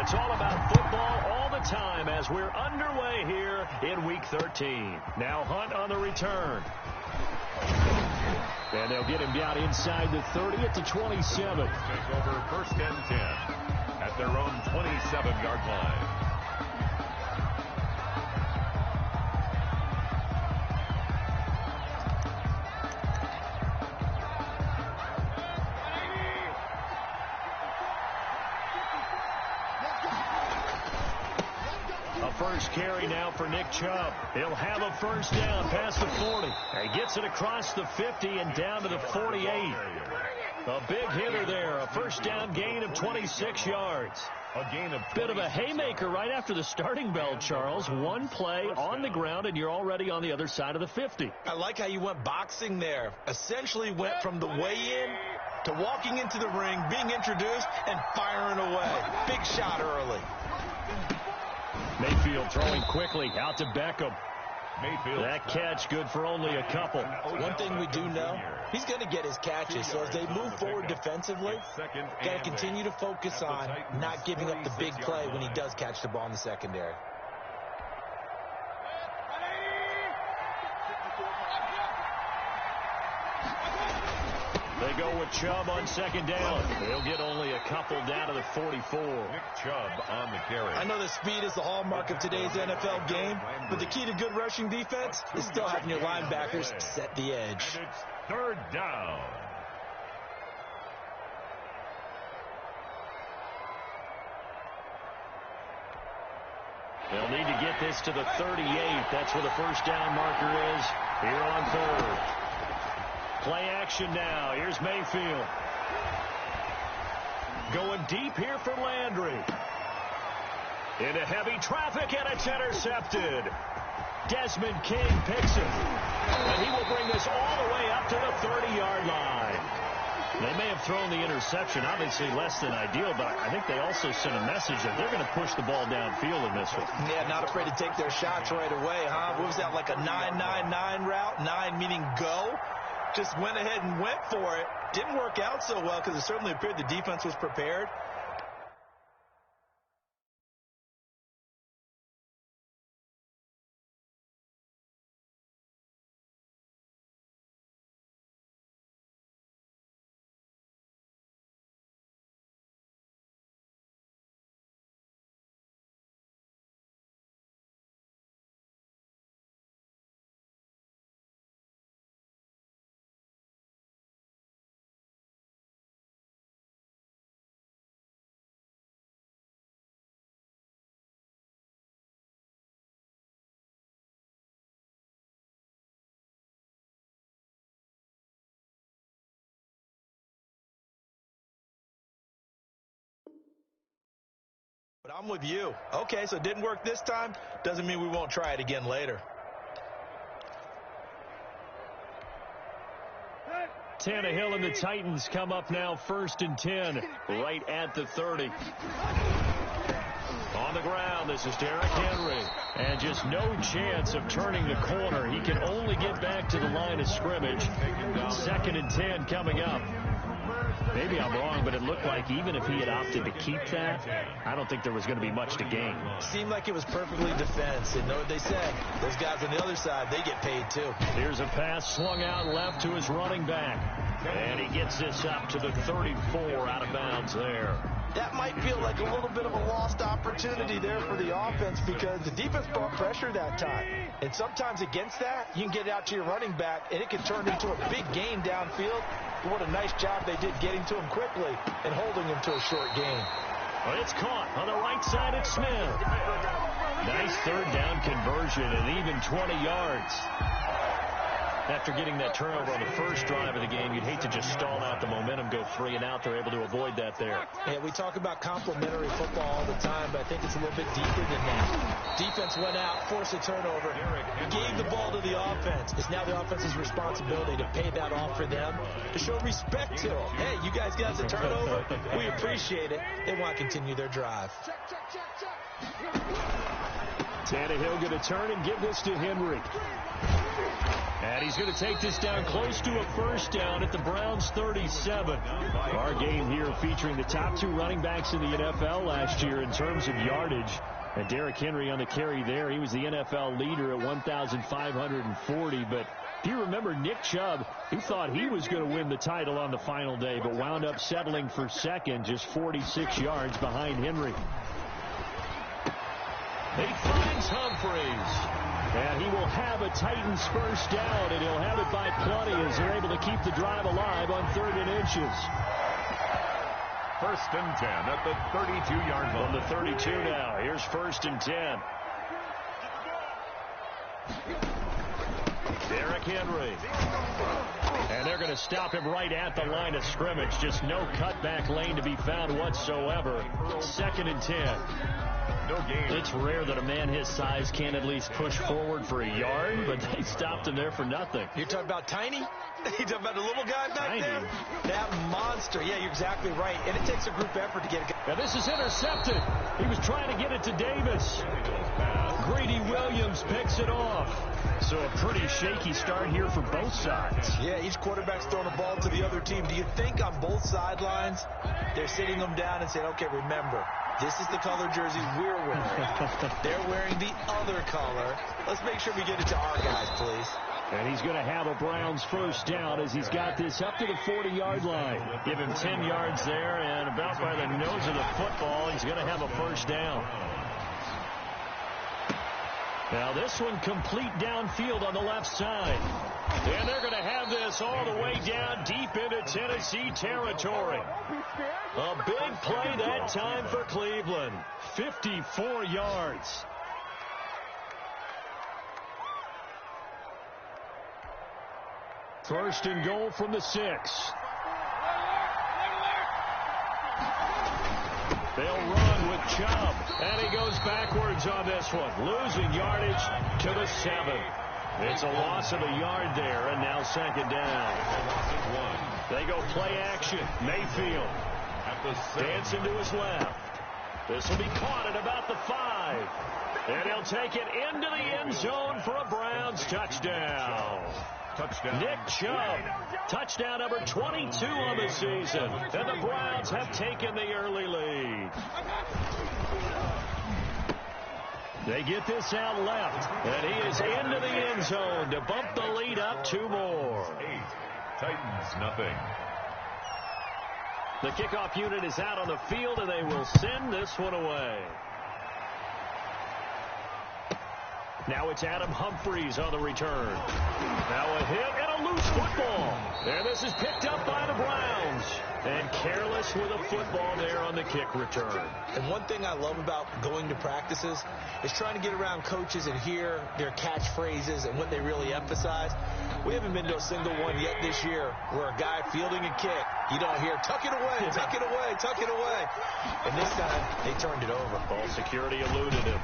where it's all about football all the time as we're underway here in Week 13. Now Hunt on the return. And they'll get him down inside the 30 at the 27. Take over first and 10 at their own 27-yard line. First carry now for Nick Chubb. He'll have a first down past the 40. He gets it across the 50 and down to the 48. A big hitter there. A first down gain of 26 yards. A gain of bit of a haymaker right after the starting bell, Charles. One play on the ground, and you're already on the other side of the 50. I like how you went boxing there. Essentially went from the weigh-in to walking into the ring, being introduced, and firing away. Big shot early. Mayfield throwing quickly out to Beckham. That catch good for only a couple. One thing we do know, he's going to get his catches. So as they move forward defensively, got to continue to focus on not giving up the big play when he does catch the ball in the secondary. They go with Chubb on second down. They'll get only a couple down to the 44. Nick Chubb on the carry. I know that speed is the hallmark of today's NFL game, but the key to good rushing defense is still having your linebackers set the edge. And it's third down. They'll need to get this to the 38. That's where the first down marker is here on third. Play action now. Here's Mayfield. Going deep here for Landry. Into heavy traffic, and it's intercepted. Desmond King picks it. And he will bring this all the way up to the 30-yard line. They may have thrown the interception, obviously less than ideal, but I think they also sent a message that they're going to push the ball downfield in this one. Yeah, not afraid to take their shots right away, huh? What was that, like a 9-9-9 route? 9 meaning go? Just went ahead and went for it. Didn't work out so well because it certainly appeared the defense was prepared. But I'm with you. Okay, so it didn't work this time. Doesn't mean we won't try it again later. Tannehill and the Titans come up now first and 10, right at the 30. On the ground, this is Derrick Henry. And just no chance of turning the corner. He can only get back to the line of scrimmage. Second and 10 coming up. Maybe I'm wrong, but it looked like even if he had opted to keep that, I don't think there was going to be much to gain. Seemed like it was perfectly defense. And know what they said? Those guys on the other side, they get paid too. Here's a pass swung out left to his running back. And he gets this up to the 34 out of bounds there. That might feel like a little bit of a lost opportunity there for the offense because the defense brought pressure that time. And sometimes against that, you can get it out to your running back, and it can turn into a big gain downfield. But what a nice job they did getting to him quickly and holding him to a short gain. Well, it's caught on the right side at Smith. Nice third down conversion and even 20 yards. After getting that turnover on the first drive of the game, you'd hate to just stall out the momentum, go 3 and out. They're able to avoid that there. And we talk about complementary football all the time, but I think it's a little bit deeper than that. Defense went out, forced a turnover, gave the ball to the offense. It's now the offense's responsibility to pay that off for them, to show respect to them. Hey, you guys got the turnover. We appreciate it. They want to continue their drive. Tannehill going to turn and give this to Henry. And he's going to take this down close to a first down at the Browns' 37. Our game here featuring the top 2 running backs in the NFL last year in terms of yardage. And Derrick Henry on the carry there. He was the NFL leader at 1,540. But if you remember Nick Chubb, he thought he was going to win the title on the final day, but wound up settling for second, just 46 yards behind Henry. He finds Humphries. And he will have a Titans first down, and he'll have it by plenty as they're able to keep the drive alive on 3rd and inches. 1st and 10 at the 32-yard line. On the 32 now. Here's 1st and 10. Derrick Henry. And they're going to stop him right at the line of scrimmage. Just no cutback lane to be found whatsoever. 2nd and 10. No gain. It's rare that a man his size can't at least push forward for a yard, but they stopped him there for nothing. You're talking about Tiny? You're talking about the little guy back there? That monster. Yeah, you're exactly right. And it takes a group effort to get it. Now this is intercepted. He was trying to get it to Davis. Greedy Williams picks it off. So a pretty shaky start here for both sides. Yeah, each quarterback's throwing a ball to the other team. Do you think on both sidelines they're sitting them down and saying, okay, remember, this is the color jersey we're wearing. They're wearing the other color. Let's make sure we get it to our guys, please. And he's going to have a Browns first down as he's got this up to the 40-yard line. Give him 10 yards there, and about by the nose of the football, he's going to have a first down. Now this one complete downfield on the left side. And they're going to have this all the way down deep into Tennessee territory. A big play that time for Cleveland. 54 yards. First and goal from the 6. They'll run with Chubb. And he goes backwards on this one. Losing yardage to the 7. It's a loss of a yard there, and now 2nd down. They go play action. Mayfield dancing to his left. This will be caught at about the 5. And he'll take it into the end zone for a Browns touchdown. Nick Chubb, touchdown number 22 on the season. And the Browns have taken the early lead. They get this out left, and he is into the end zone to bump the lead up 2 more. 8. Titans, nothing. The kickoff unit is out on the field, and they will send this one away. Now it's Adam Humphries on the return. Now a hit and a loose football. And this is picked up by the Browns. And careless with a football there on the kick return. And one thing I love about going to practices is trying to get around coaches and hear their catchphrases and what they really emphasize. We haven't been to a single one yet this year where a guy fielding a kick, you don't hear, tuck it away, tuck it away, tuck it away. And this time, they turned it over. Ball security eluded him.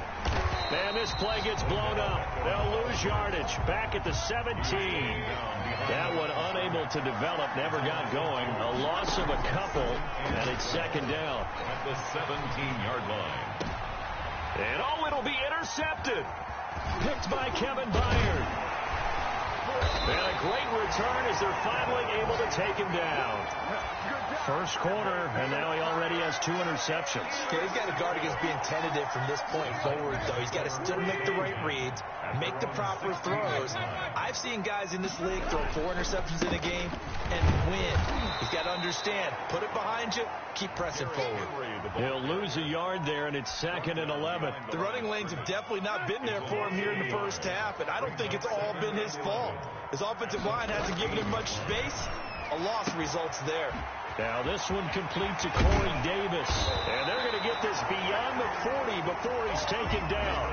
Man, this play gets blown up. They'll lose yardage. Back at the 17. That one unable to develop, never got going. A loss of a couple, and it's 2nd down. At the 17-yard line. And it'll be intercepted. Picked by Kevin Byard. And a great return as they're finally able to take him down. First quarter, and now he already has 2 interceptions. Yeah, he's got to guard against being tentative from this point forward, though. He's got to still make the right reads, make the proper throws. I've seen guys in this league throw 4 interceptions in a game and win. He's got to understand, put it behind you, keep pressing forward. He'll lose a yard there, and it's 2nd and 11. The running lanes have definitely not been there for him here in the first half, and I don't think it's all been his fault. His offensive line hasn't given him much space. A loss results there. Now this one complete to Corey Davis. And they're going to get this beyond the 40 before he's taken down.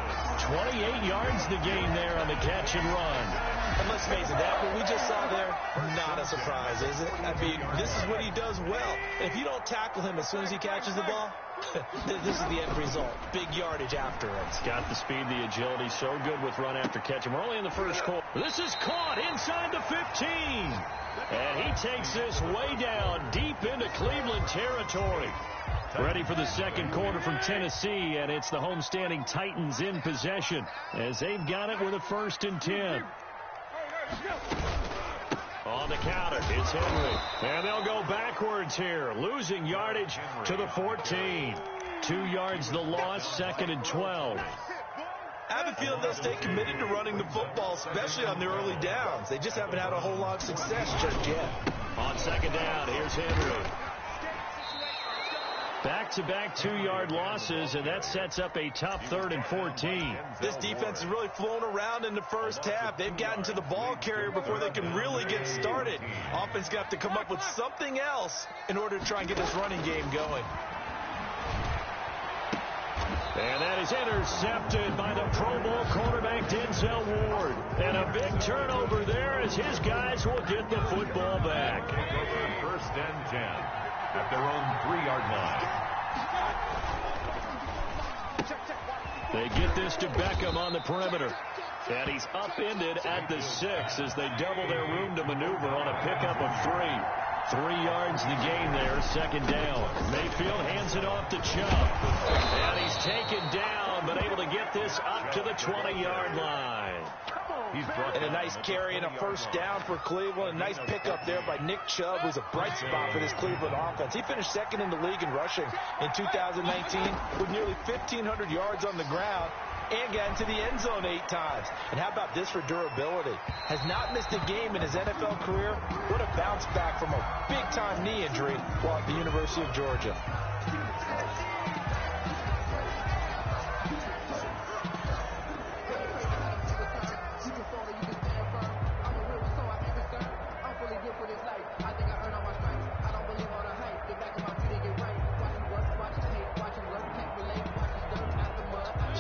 28 yards the gain there on the catch and run. And let's face it, that what we just saw there, not a surprise, is it? I mean, this is what he does well. If you don't tackle him as soon as he catches the ball, this is the end result. Big yardage after it. He's got the speed, the agility, so good with run after catch. We're only in the first quarter. This is caught inside the 15. And he takes this way down deep into Cleveland territory. Ready for the second quarter from Tennessee, and it's the homestanding Titans in possession as they've got it with a 1st and 10. On the counter, it's Henry. And they'll go backwards here, losing yardage to the 14. 2 yards the loss, 2nd and 12. I have a feeling they'll stay committed to running the football, especially on the early downs. They just haven't had a whole lot of success just yet. On 2nd down, here's Henry. Back-to-back 2-yard losses, and that sets up a tough 3rd and 14. This defense has really flown around in the first half. They've gotten to the ball carrier before they can really get started. Offense got to come up with something else in order to try and get this running game going. And that is intercepted by the Pro Bowl quarterback Denzel Ward. And a big turnover there as his guys will get the football back. Over 1st and 10 at their own 3-yard line. They get this to Beckham on the perimeter. And he's upended at the 6 as they double their room to maneuver on a pickup of 3. 3 yards the gain there, 2nd down. Mayfield hands it off to Chubb. And he's taken down, but able to get this up to the 20-yard line. He's brought in a nice carry and a 1st down for Cleveland. A nice pickup there by Nick Chubb, who's a bright spot for this Cleveland offense. He finished 2nd in the league in rushing in 2019 with nearly 1,500 yards on the ground and got into the end zone 8 times. And how about this for durability? Has not missed a game in his NFL career. What a bounce back from a big-time knee injury while at the University of Georgia.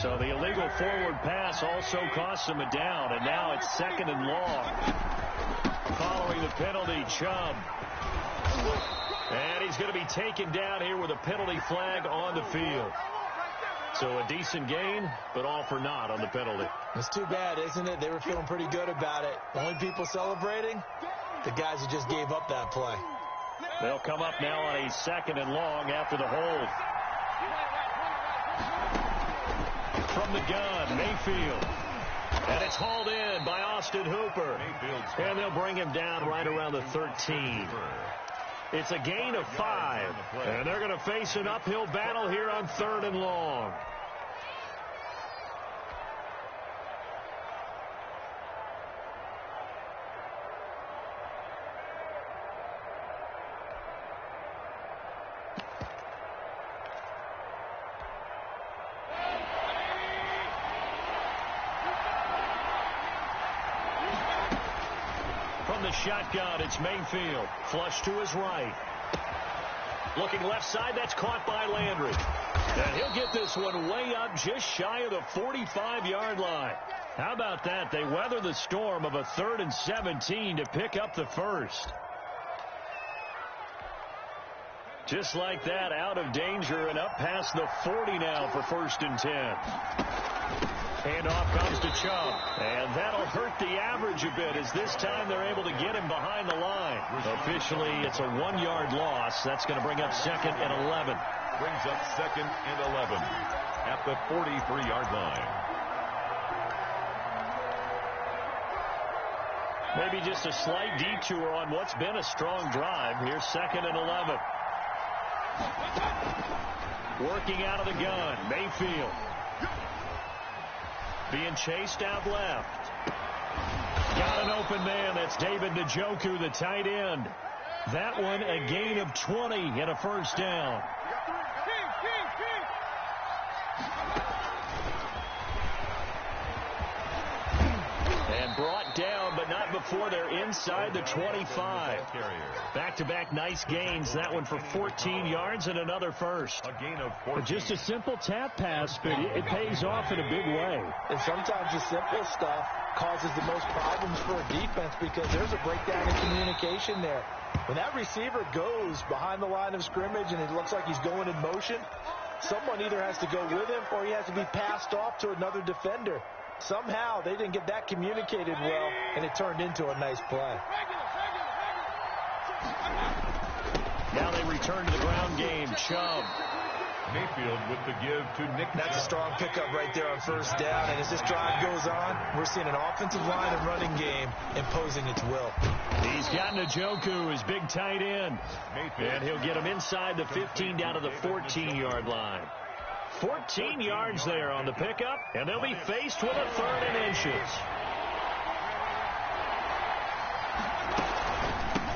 So the illegal forward pass also costs him a down, and now it's 2nd and long. Following the penalty, Chubb. And he's going to be taken down here with a penalty flag on the field. So a decent gain, but all for naught on the penalty. It's too bad, isn't it? They were feeling pretty good about it. The only people celebrating, the guys who just gave up that play. They'll come up now on a 2nd and long after the hold. From the gun, Mayfield. And it's hauled in by Austin Hooper. And they'll bring him down right around the 13. It's a gain of 5. And they're going to face an uphill battle here on 3rd and long. From the shotgun, it's Mayfield. Flush to his right. Looking left side, that's caught by Landry. And he'll get this one way up just shy of the 45-yard line. How about that? They weather the storm of a 3rd and 17 to pick up the 1st. Just like that, out of danger and up past the 40 now for 1st and 10. Handoff comes to Chubb, and that'll hurt the average a bit as this time they're able to get him behind the line. Officially, it's a 1-yard loss. That's going to bring up 2nd and 11. Brings up 2nd and 11 at the 43-yard line. Maybe just a slight detour on what's been a strong drive. Here's 2nd and 11. Working out of the gun, Mayfield. Being chased out left. Got an open man. That's David Njoku, the tight end. That one a gain of 20 and a 1st down. And brought down, but not before they're inside the 25. Back-to-back nice gains. That one for 14 yards and another 1st. A gain of 14. Just a simple tap pass, but it pays off in a big way. And sometimes the simple stuff causes the most problems for a defense because there's a breakdown in communication there. When that receiver goes behind the line of scrimmage and it looks like he's going in motion, someone either has to go with him or he has to be passed off to another defender. Somehow they didn't get that communicated well, and it turned into a nice play. Now they return to the ground game. Chubb Mayfield with the give to Nick. That's a strong pickup right there on first down. And as this drive goes on, we're seeing an offensive line and running game imposing its will. He's got Njoku, his big tight end. And he'll get him inside the 15 down to the 14-yard line. 14 yards there on the pickup, and they'll be faced with a 3rd and inches.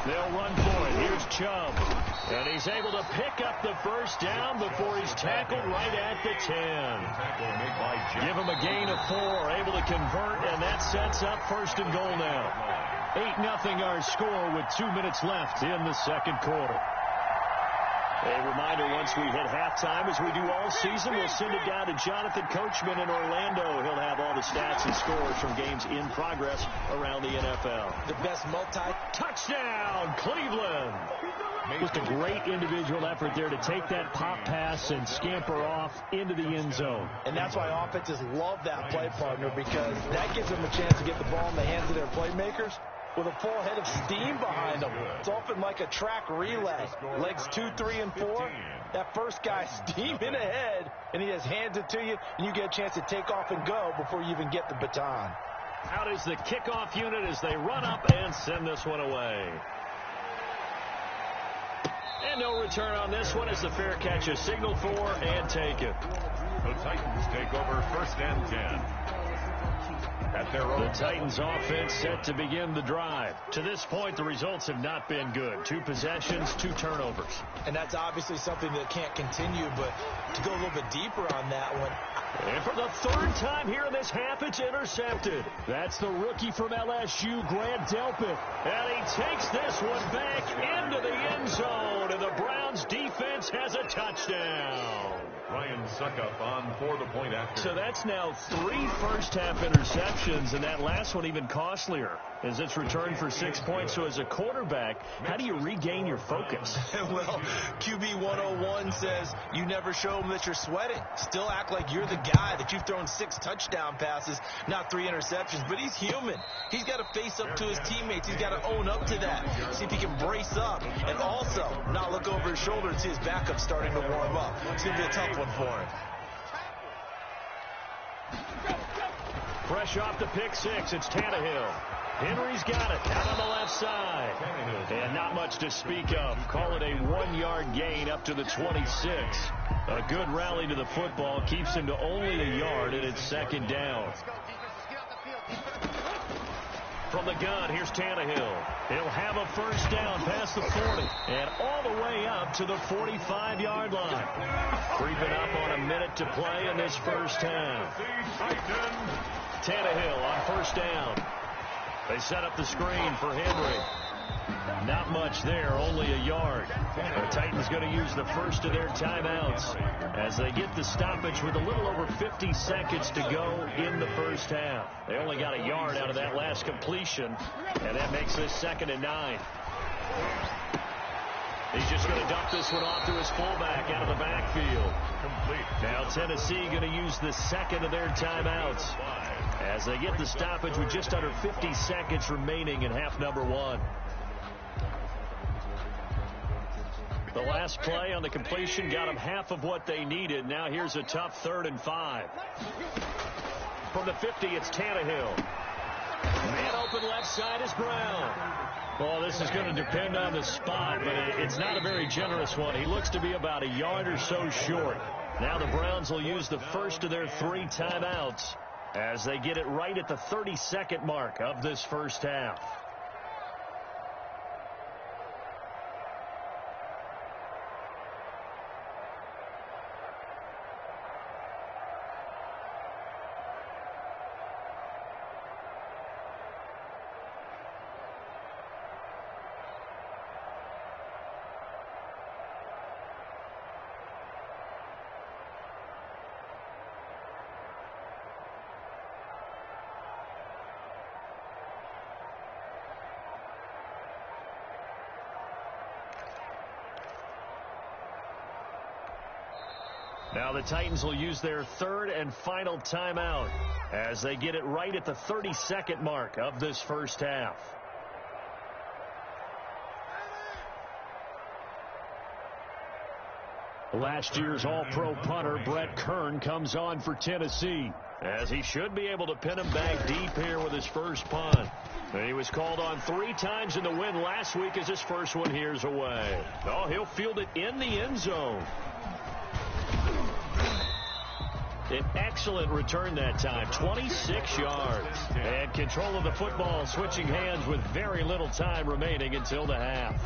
They'll run for it. Here's Chubb. And he's able to pick up the first down before he's tackled right at the 10. Give him a gain of 4, able to convert, and that sets up 1st and goal now. 8-0 our score with 2 minutes left in the second quarter. A reminder, once we hit halftime, as we do all season, we'll send it down to Jonathan Coachman in Orlando. He'll have all the stats and scores from games in progress around the NFL. The best touchdown, Cleveland. Just a great individual effort there to take that pop pass and scamper off into the end zone. And that's why offenses love that play, partner, because that gives them a chance to get the ball in the hands of their playmakers with a full head of steam behind them. It's often like a track relay. Legs 2, 3, and 4. That first guy's steaming ahead, and he just hands it to you, and you get a chance to take off and go before you even get the baton. Out is the kickoff unit as they run up and send this one away. And no return on this one as the fair catch is signaled for and taken. The Titans take over 1st and 10. At their own. The Titans offense set to begin the drive. To this point, the results have not been good. 2 possessions, 2 turnovers. And that's obviously something that can't continue, but to go a little bit deeper on that one. And for the 3rd time here in this half, it's intercepted. That's the rookie from LSU, Grant Delpit. And he takes this one back into the end zone, and the Browns defense has a touchdown. Ryan Suckup on for the point after. So that's now 3 first-half interceptions, and that last one even costlier as it's returned for 6 points. So as a quarterback, how do you regain your focus? Well, QB 101 says you never show them that you're sweating. Still act like you're the guy, that you've thrown 6 touchdown passes, not 3 interceptions. But he's human. He's got to face up to his teammates. He's got to own up to that. See if he can brace up and also not look over his shoulder and see his backup starting to warm up. It's going to be a tough one for him. Fresh off the pick 6, it's Tannehill. Henry's got it out on the left side. And not much to speak of. Call it a 1-yard gain up to the 26. A good rally to the football keeps him to only a yard, and it's 2nd down. From the gun, here's Tannehill. He'll have a first down past the 40 and all the way up to the 45-yard line. Creeping up on a minute to play in this first half. Tannehill on first down. They set up the screen for Henry. Not much there, only a yard. The Titans going to use the first of their timeouts as they get the stoppage with a little over 50 seconds to go in the first half. They only got a yard out of that last completion, and that makes this 2nd and 9. He's just going to dump this one off to his fullback out of the backfield. Complete. Now Tennessee going to use the 2nd of their timeouts as they get the stoppage with just under 50 seconds remaining in half number 1. The last play on the completion got them half of what they needed. Now here's a tough 3rd and 5. From the 50, it's Tannehill. Man open left side is Brown. Well, this is going to depend on the spot, but it's not a very generous one. He looks to be about a yard or so short. Now the Browns will use the first of their 3 timeouts as they get it right at the 32nd mark of this first half. Now the Titans will use their 3rd and final timeout as they get it right at the 32nd mark of this first half. Last year's All-Pro punter Brett Kern comes on for Tennessee, as he should be able to pin him back deep here with his first punt. He was called on 3 times in the win last week as his first one here's away. Oh, he'll field it in the end zone. An excellent return that time, 26 yards. And control of the football switching hands with very little time remaining until the half.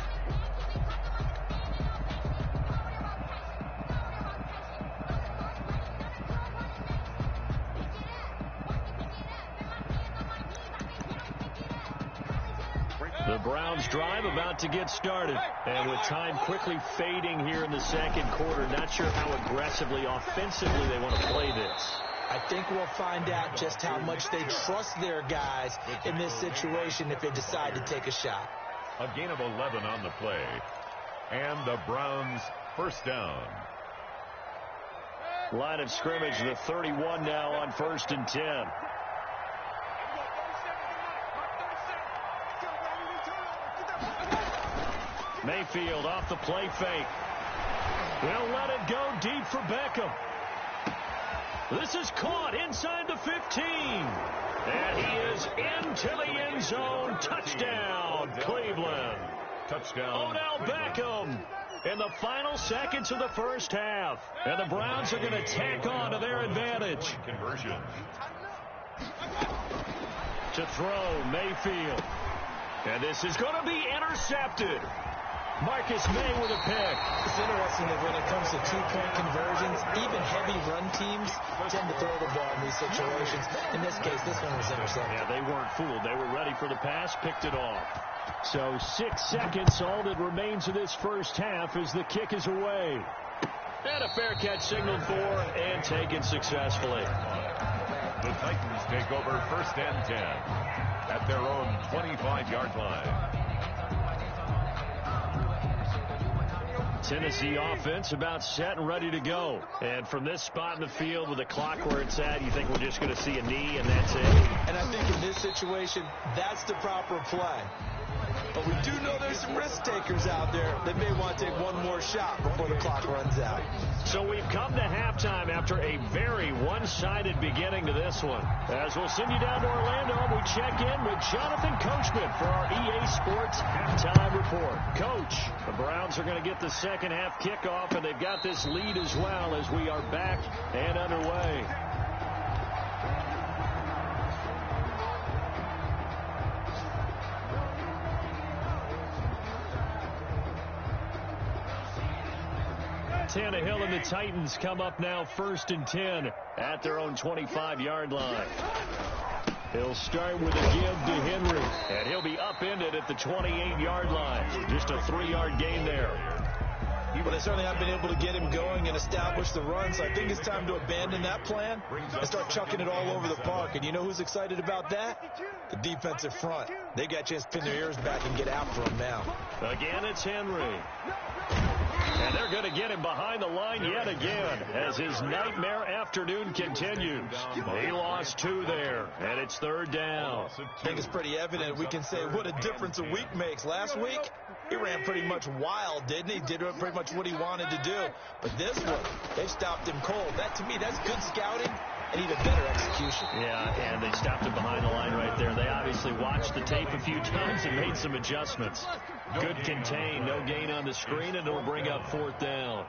The Browns drive about to get started. And with time quickly fading here in the second quarter, not sure how aggressively, offensively they want to play this. I think we'll find out just how much they trust their guys in this situation if they decide to take a shot. A gain of 11 on the play. And the Browns first down. Line of scrimmage, the 31 now on 1st and 10. Mayfield off the play fake. Will let it go deep for Beckham. This is caught inside the 15. And he is into the end zone. Touchdown, Cleveland. Touchdown. Odell Beckham in the final seconds of the first half. And the Browns are going to tack on to their advantage. Conversion. To throw, Mayfield. And this is going to be intercepted. Marcus May with a pick. It's interesting that when it comes to two-point conversions, even heavy run teams tend to throw the ball in these situations. In this case, this one was intercepted. Yeah, they weren't fooled. They were ready for the pass, picked it off. So 6 seconds, all that remains of this first half as the kick is away. And a fair catch signaled for and taken successfully. The Titans take over 1st and 10 at their own 25-yard line. Tennessee offense about set and ready to go. And from this spot in the field with the clock where it's at, you think we're just going to see a knee and that's it? And I think in this situation, that's the proper play. But we do know there's some risk takers out there that may want to take one more shot before the clock runs out. So we've come to halftime after a very one-sided beginning to this one. As we'll send you down to Orlando, we check in with Jonathan Coachman for our EA Sports Halftime Report. Coach, the Browns are going to get the second half kickoff, and they've got this lead as well as we are back and underway. Tannehill and the Titans come up now 1st and 10 at their own 25-yard line. He'll start with a give to Henry, and he'll be upended at the 28-yard line. Just a 3-yard gain there. But they certainly have been able to get him going and establish the run, so I think it's time to abandon that plan and start chucking it all over the park. And you know who's excited about that? The defensive front. They got a chance to pin their ears back and get after him now. Again, it's Henry. And they're going to get him behind the line yet again as his nightmare afternoon continues. He lost 2 there, and it's 3rd down. I think it's pretty evident. We can say what a difference a week makes. Last week, he ran pretty much wild, didn't he? Did pretty much what he wanted to do. But this one, they stopped him cold. That, to me, that's good scouting and even better execution. Yeah, and they stopped him behind the line right there. They obviously watched the tape a few times and made some adjustments. Good contain, no gain on the screen, and it'll bring up 4th down.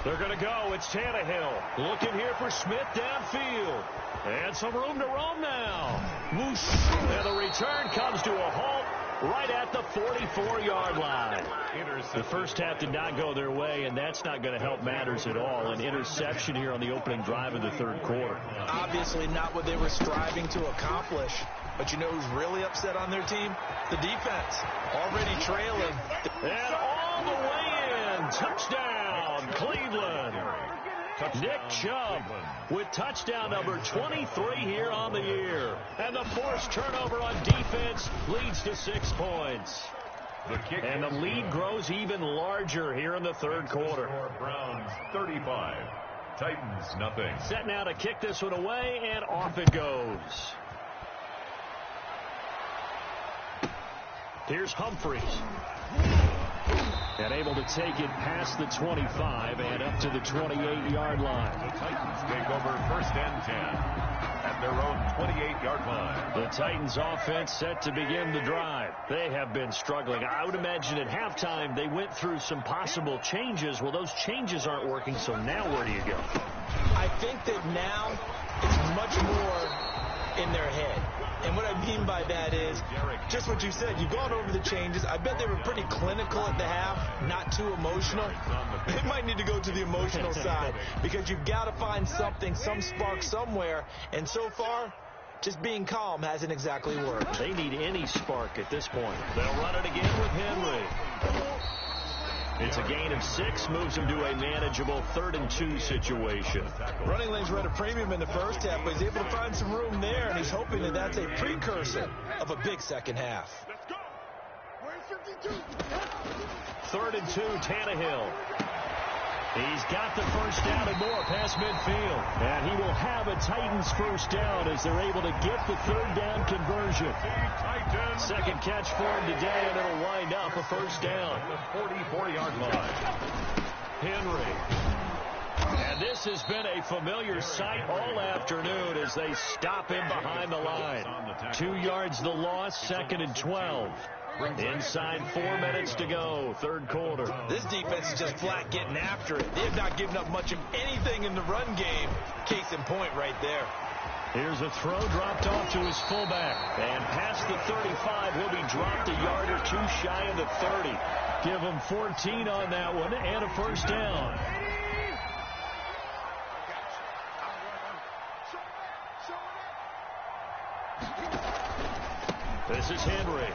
They're going to go. It's Tannehill. Looking here for Smith downfield. And some room to roam now. Whoosh. And the return comes to a halt right at the 44-yard line. The first half did not go their way, and that's not going to help matters at all. An interception here on the opening drive of the 3rd quarter. Obviously not what they were striving to accomplish. But you know who's really upset on their team? The defense. Already trailing. And all the way in. Touchdown, Cleveland. Nick Chubb with touchdown number 23 here on the year. And the forced turnover on defense leads to 6 points. And the lead grows even larger here in the 3rd quarter. Browns 35, Titans nothing. Set now to kick this one away, and off it goes. Here's Humphries. And able to take it past the 25 and up to the 28-yard line. The Titans take over first and 10 at their own 28-yard line. The Titans offense set to begin the drive. They have been struggling. I would imagine at halftime they went through some possible changes. Well, those changes aren't working, so now where do you go? I think that now it's much more in their head. And what I mean by that is just what you said. You've gone over the changes. I bet they were pretty clinical at the half, not too emotional. They might need to go to the emotional side because you've got to find something, some spark somewhere. And so far, just being calm hasn't exactly worked. They need any spark at this point. They'll run it again with Henry. It's a gain of 6, moves him to a manageable 3rd and 2 situation. Running lanes were at a premium in the first half, but he's able to find some room there, and he's hoping that that's a precursor of a big second half. 3rd and 2, Tannehill. He's got the first down and more past midfield. And he will have a Titans first down as they're able to get the 3rd down conversion. Second catch for him today, and it'll wind up a first down. The 44-yard line. Henry. And this has been a familiar sight all afternoon as they stop him behind the line. 2 yards the loss, 2nd and 12. Inside 4 minutes to go, 3rd quarter. This defense is just flat getting after it. They have not given up much of anything in the run game. Case in point right there. Here's a throw dropped off to his fullback. And past the 35, he'll be dropped a yard or 2 shy of the 30. Give him 14 on that one and a first down. This is Henry.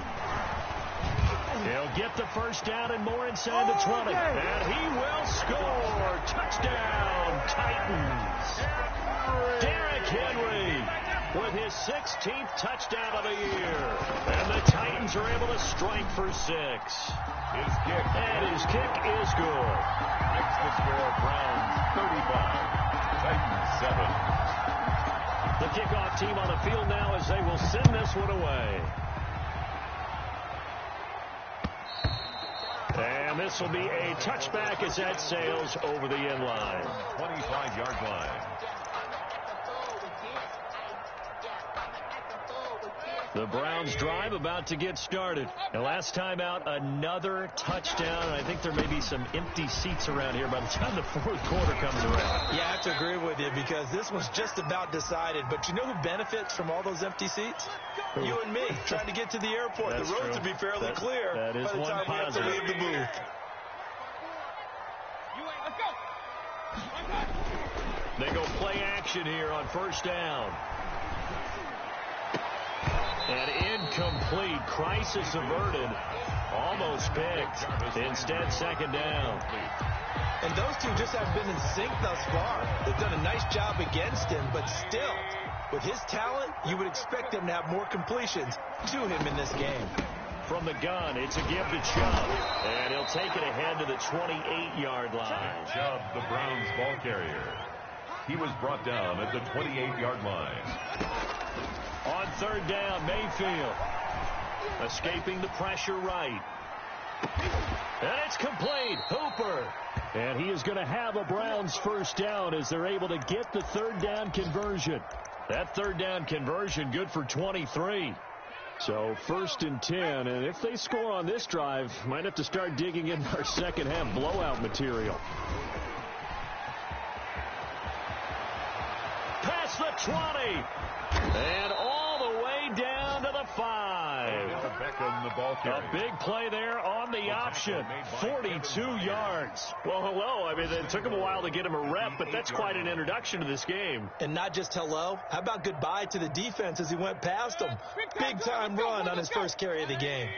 He'll get the first down and more inside the 20. And he will score. Touchdown, Titans. Derrick Henry with his 16th touchdown of the year. And the Titans are able to strike for 6. His kick. And his kick is good. Makes the score Browns 35, Titans 7. The kickoff team on the field now as they will send this one away. And this will be a touchback as that sails over the end line. 25-yard line. The Browns drive about to get started. And last time out, another touchdown. I think there may be some empty seats around here by the time the 4th quarter comes around. Yeah, I have to agree with you because this one's just about decided. But you know who benefits from all those empty seats? You and me, trying to get to the airport. That's the roads true. will be fairly clear that is by the one time positive. we have to leave the booth. They go play action here on first down. And incomplete. Crisis averted. Almost picked. Instead, 2nd down. And those two just have been in sync thus far. They've done a nice job against him, but still, with his talent, you would expect them to have more completions to him in this game. From the gun, it's a give to Chubb. And he'll take it ahead to the 28-yard line. Chubb, the Browns ball carrier. He was brought down at the 28-yard line. On 3rd down, Mayfield. Escaping the pressure right. And it's complete. Hooper. And he is going to have a Browns first down as they're able to get the 3rd down conversion. That 3rd down conversion good for 23. So 1st and 10. And if they score on this drive, might have to start digging in our second half blowout material. Past the 20. And all the way down to the 5. Beckham, the ball carrier. A big play there on the option. 42 yards. Well, hello. I mean, it took him a while to get him a rep, but that's quite an introduction to this game. And not just hello. How about goodbye to the defense as he went past him? Big-time run on his first carry of the game.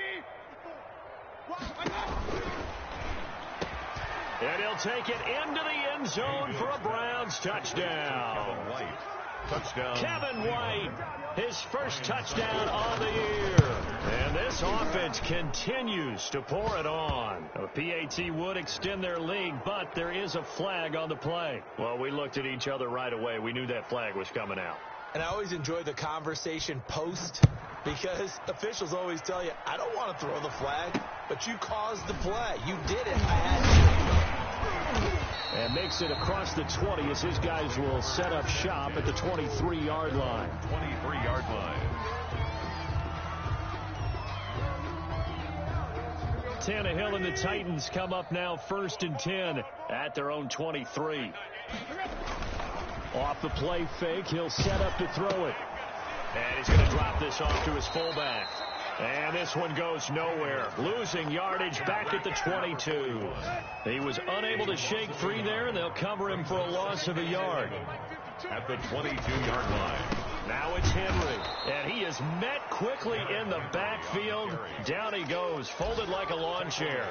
And he'll take it into the end zone for a Browns touchdown. Touchdown. Kevin White, his first touchdown of the year. And this offense continues to pour it on. A PAT would extend their lead, but there is a flag on the play. Well, we looked at each other right away. We knew that flag was coming out. And I always enjoy the conversation post because officials always tell you, I don't want to throw the flag. but you caused the play. You did it. I had to. And makes it across the 20 as his guys will set up shop at the 23-yard line. 23-yard line. Tannehill and the Titans come up now 1st and 10 at their own 23. Off the play fake, he'll set up to throw it. And he's going to drop this off to his fullback. And this one goes nowhere. Losing yardage back at the 22. He was unable to shake free there, and they'll cover him for a loss of a yard. At the 22-yard line. Now it's Henry, and he is met quickly in the backfield. Down he goes, folded like a lawn chair.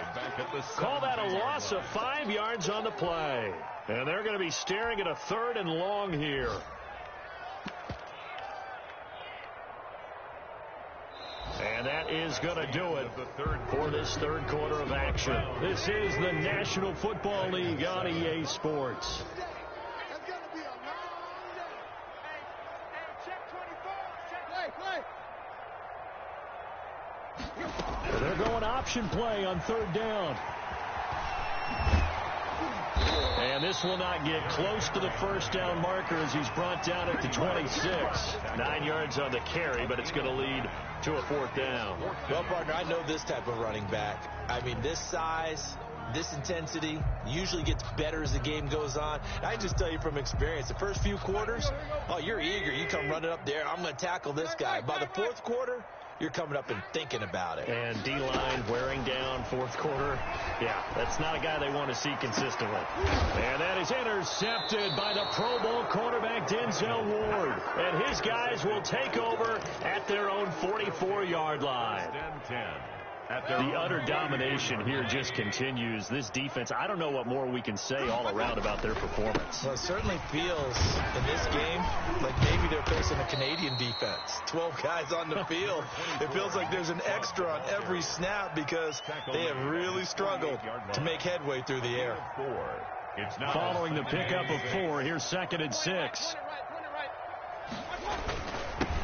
Call that a loss of 5 yards on the play. And they're going to be staring at a 3rd and long here. And that is going to do it for this 3rd quarter of action. This is the National Football League on EA Sports. They're going option play on 3rd down. And this will not get close to the 1st down marker as he's brought down at the 26. 9 yards on the carry, but it's going to lead to a 4th down. Well, partner, I know this type of running back. I mean, this size, this intensity usually gets better as the game goes on. I just tell you from experience, the first few quarters, oh, you're eager. You come running up there. I'm going to tackle this guy. By the 4th quarter, you're coming up and thinking about it. And D-line wearing down 4th quarter. Yeah, that's not a guy they want to see consistently. And that is intercepted by the Pro Bowl quarterback Denzel Ward. And his guys will take over at their own 44-yard line. The utter domination here just continues. This defense, I don't know what more we can say all around about their performance. Well, it certainly feels in this game like maybe they're facing a Canadian defense. 12 guys on the field. It feels like there's an extra on every snap because they have really struggled to make headway through the air. Following the pickup of 4, here's 2nd and 6.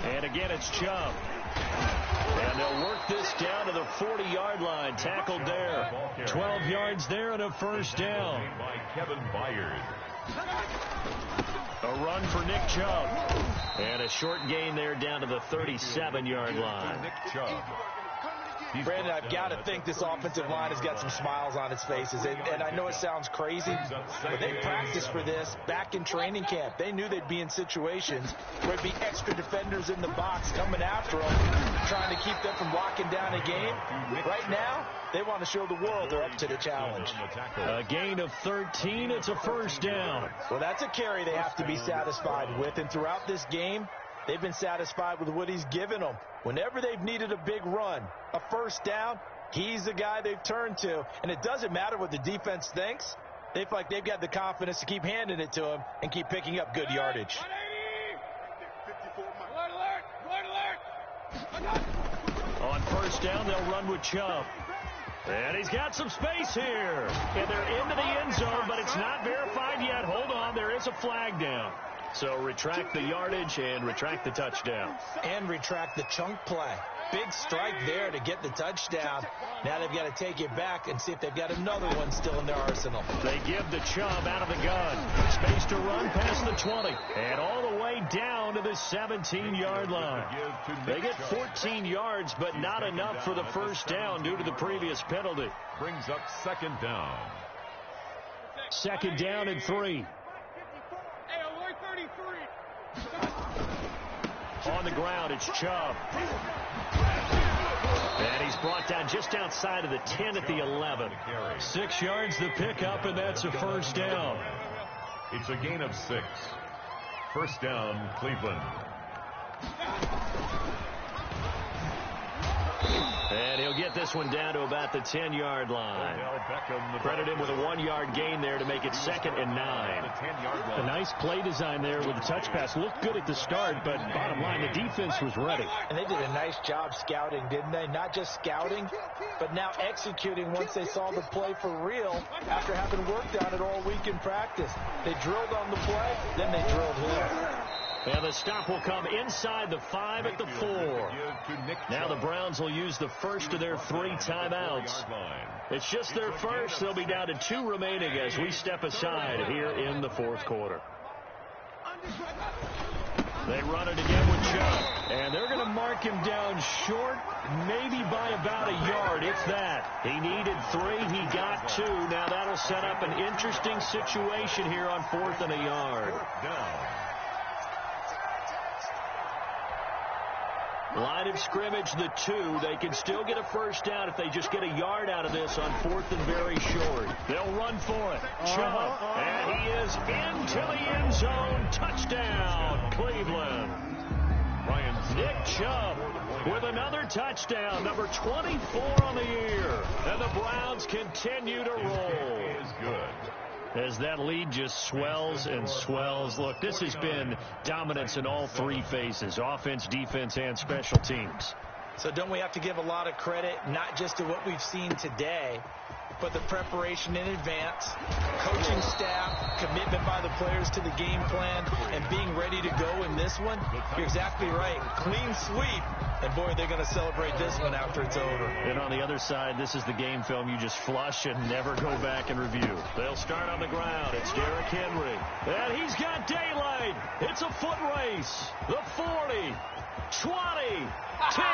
And again, it's Chubb. And they'll work this down to the 40-yard line. Tackled there. 12 yards there and a 1st down. By Kevin Byard. A run for Nick Chubb. And a short gain there down to the 37-yard line. Nick Chubb. Brandon, I've got to think this offensive line has got some smiles on its faces. And I know it sounds crazy, but they practiced for this back in training camp. They knew they'd be in situations where there'd be extra defenders in the box coming after them, trying to keep them from locking down a game. Right now, they want to show the world they're up to the challenge. A gain of 13. It's a 1st down. Well, that's a carry they have to be satisfied with. And throughout this game, they've been satisfied with what he's given them. Whenever they've needed a big run, a 1st down, he's the guy they've turned to. And it doesn't matter what the defense thinks. They feel like they've got the confidence to keep handing it to him and keep picking up good yardage. On 1st down, they'll run with Chubb. And he's got some space here. And they're into the end zone, but it's not verified yet. Hold on, there is a flag down. So retract the yardage and retract the touchdown. And retract the chunk play. Big strike there to get the touchdown. Now they've got to take it back and see if they've got another one still in their arsenal. They give the Chubb out of the gun. Space to run past the 20. And all the way down to the 17-yard line. They get 14 yards, but not enough for the 1st down due to the previous penalty. Brings up 2nd down. 2nd down and 3. On the ground, it's Chubb. And he's brought down just outside of the 10 at the 11. 6 yards the pickup, and that's a 1st down. It's a gain of 6. 1st down, Cleveland. And he'll get this one down to about the 10-yard line. Credit him with a 1-yard gain there to make it 2nd and 9. A nice play design there with the touch pass. Looked good at the start, but bottom line, the defense was ready. And they did a nice job scouting, didn't they? Not just scouting, but now executing once they saw the play for real after having worked on it all week in practice. They drilled on the play, then they drilled here. And the stop will come inside the 5 at the 4. Now the Browns will use the first of their 3 timeouts. It's just their first. They'll be down to 2 remaining as we step aside here in the 4th quarter. They run it again with Chubb. And they're going to mark him down short, maybe by about a yard, if that. He needed 3. He got 2. Now that'll set up an interesting situation here on 4th and a yard. Line of scrimmage, the 2. They can still get a first down if they just get a yard out of this on 4th and very short. They'll run for it. Chubb. And he is into the end zone. Touchdown, Cleveland. Nick Chubb with another touchdown, number 24 on the year. And the Browns continue to roll. As that lead just swells and swells. Look, this has been dominance in all 3 phases, offense, defense, and special teams. So don't we have to give a lot of credit, not just to what we've seen today, but the preparation in advance, coaching staff, commitment by the players to the game plan, and being ready to go in this one? You're exactly right. Clean sweep. And, boy, they're going to celebrate this one after it's over. And on the other side, this is the game film you just flush and never go back and review. They'll start on the ground. It's Derrick Henry. And he's got daylight. It's a foot race. The 40, 20, 10.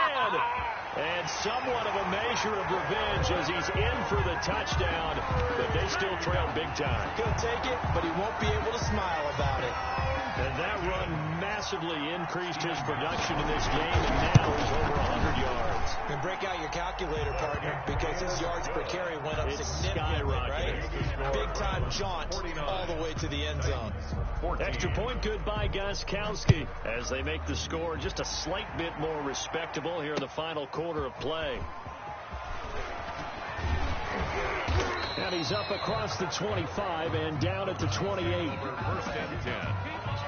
And somewhat of a measure of revenge as he's in for the touchdown. But they still trail big time. He'll take it, but he won't be able to smile about it. And that run massively increased his production in this game, and now he's over 100 yards. And break out your calculator, partner, because his yards per carry went up significantly, right? Big-time jaunt all the way to the end zone. Extra point good by Gostkowski as they make the score just a slight bit more respectable here in the final quarter of play. And he's up across the 25 and down at the 28. First and 10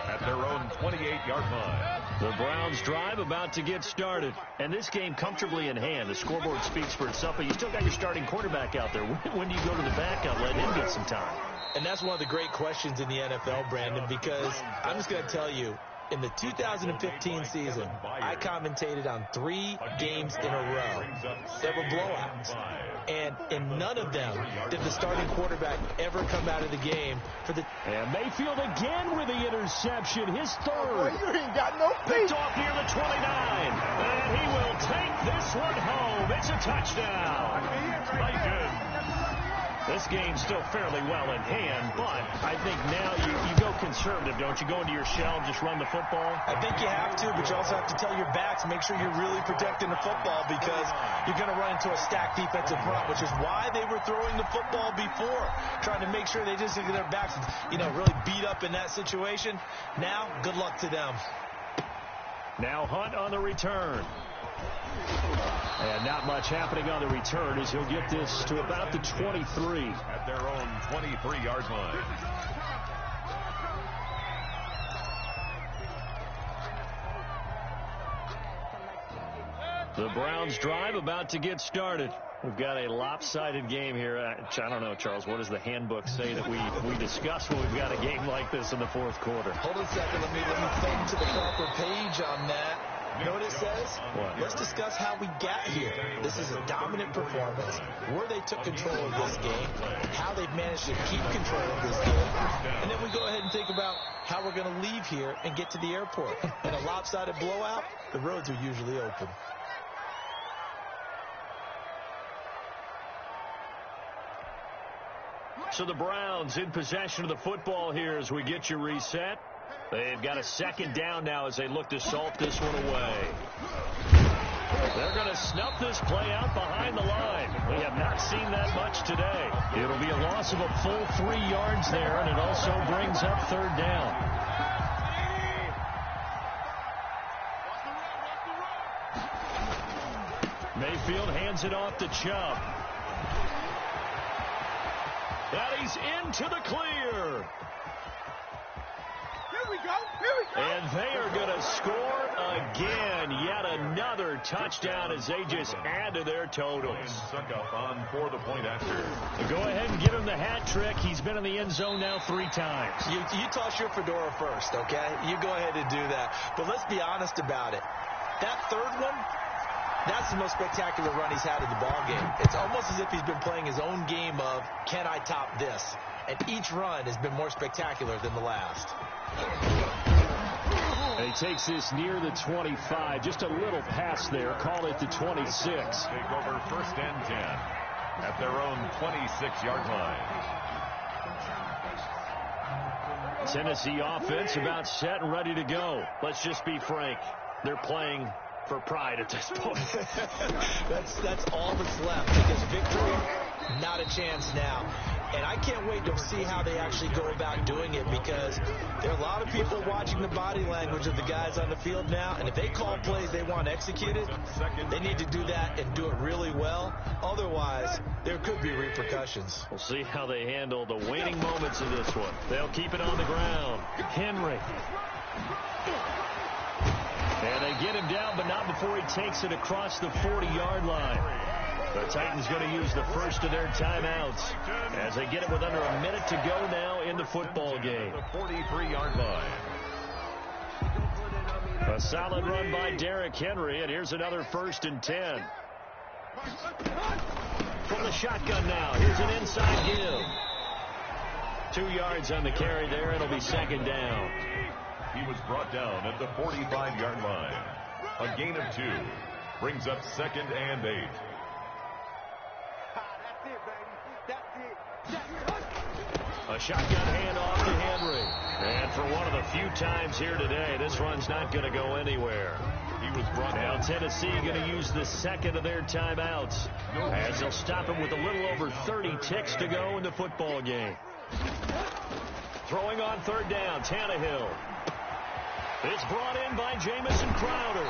at their own 28-yard line. The Browns drive about to get started. And this game comfortably in hand. The scoreboard speaks for itself, but you still got your starting quarterback out there. When do you go to the backup, let him get some time? And that's one of the great questions in the NFL, Brandon, because I'm just going to tell you, in the 2015 season, I commentated on 3 games in a row that were blowouts. And in none of them did the starting quarterback ever come out of the game for the... And Mayfield again with the interception, his 3rd. You ain't got no Picked off near the 29. And he will take this one home. It's a touchdown. This game's still fairly well in hand, but I think now you go conservative, don't you? Go into your shell and just run the football? I think you have to, but you also have to tell your backs, make sure you're really protecting the football because you're going to run into a stacked defensive front, which is why they were throwing the football before, trying to make sure they just get their backs, really beat up in that situation. Now, good luck to them. Now Hunt on the return. And not much happening on the return as he'll get this to about the 23. At their own 23-yard line. The Browns drive about to get started. We've got a lopsided game here. I don't know, Charles, what does the handbook say that we discuss when we've got a game like this in the 4th quarter? Hold on a second. Let me thumb to the proper page on that. You know what it says? What? Let's discuss how we got here. This is a dominant performance, where they took control of this game, how they've managed to keep control of this game, and then we go ahead and think about how we're going to leave here and get to the airport. In a lopsided blowout, the roads are usually open. So the Browns in possession of the football here as we get you reset. They've got a second down now as they look to salt this one away. They're going to snuff this play out behind the line. We have not seen that much today. It'll be a loss of a full 3 yards there, and it also brings up 3rd down. Mayfield hands it off to Chubb. And he's into the clear. Here we go. And they are going to score again. Yet another touchdown as they just add to their totals. Suck up on for the point after. Go ahead and give him the hat trick. He's been in the end zone now 3 times. You toss your fedora first, okay? You go ahead and do that. But let's be honest about it. That third one, that's the most spectacular run he's had in the ballgame. It's almost as if he's been playing his own game of, can I top this? And each run has been more spectacular than the last. And he takes this near the 25. Just a little pass there. Call it the 26. Take over first and 10 at their own 26-yard line. Tennessee offense about set and ready to go. Let's just be frank. They're playing for pride at this point. That's all that's left, because victory, not a chance now. And I can't wait to see how they actually go about doing it, because there are a lot of people watching the body language of the guys on the field now, and if they call plays they want executed, they need to do that and do it really well. Otherwise, there could be repercussions. We'll see how they handle the waning moments of this one. They'll keep it on the ground. Henry. And they get him down, but not before he takes it across the 40-yard line. The Titans going to use the first of their timeouts as they get it with under a minute to go now in the football game. The 43-yard line. A solid run by Derrick Henry, and here's another 1st and 10. From the shotgun now, here's an inside give. 2 yards on the carry there. It'll be 2nd down. He was brought down at the 45-yard line. A gain of 2 brings up 2nd and 8. A shotgun handoff to Henry. And for one of the few times here today, this run's not going to go anywhere. He was brought down. Now Tennessee going to use the 2nd of their timeouts as they'll stop him with a little over 30 ticks to go in the football game. Throwing on 3rd down, Tannehill. It's brought in by Jamison Crowder.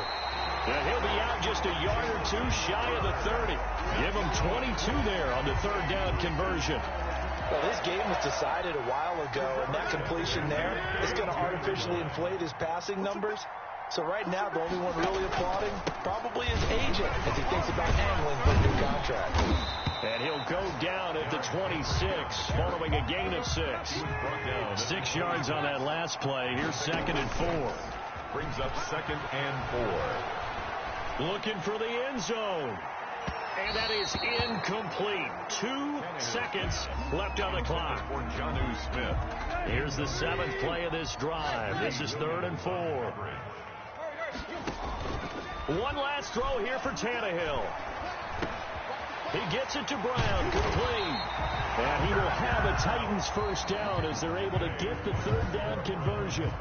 And he'll be out just a yard or 2 shy of the 30. Give him 22 there on the 3rd down conversion. Well, this game was decided a while ago, and that completion there is going to artificially inflate his passing numbers. So right now, the only one really applauding probably his agent as he thinks about angling for a new contract. And he'll go down at the 26, following a gain of 6. 6 yards on that last play. Here's 2nd and 4. Brings up 2nd and 4. Looking for the end zone. And that is incomplete. 2 seconds left on the clock. For Jonnu Smith. Here's the 7th play of this drive. This is 3rd and 4. One last throw here for Tannehill. He gets it to Brown, complete. And he will have a Titans 1st down as they're able to get the 3rd down conversion.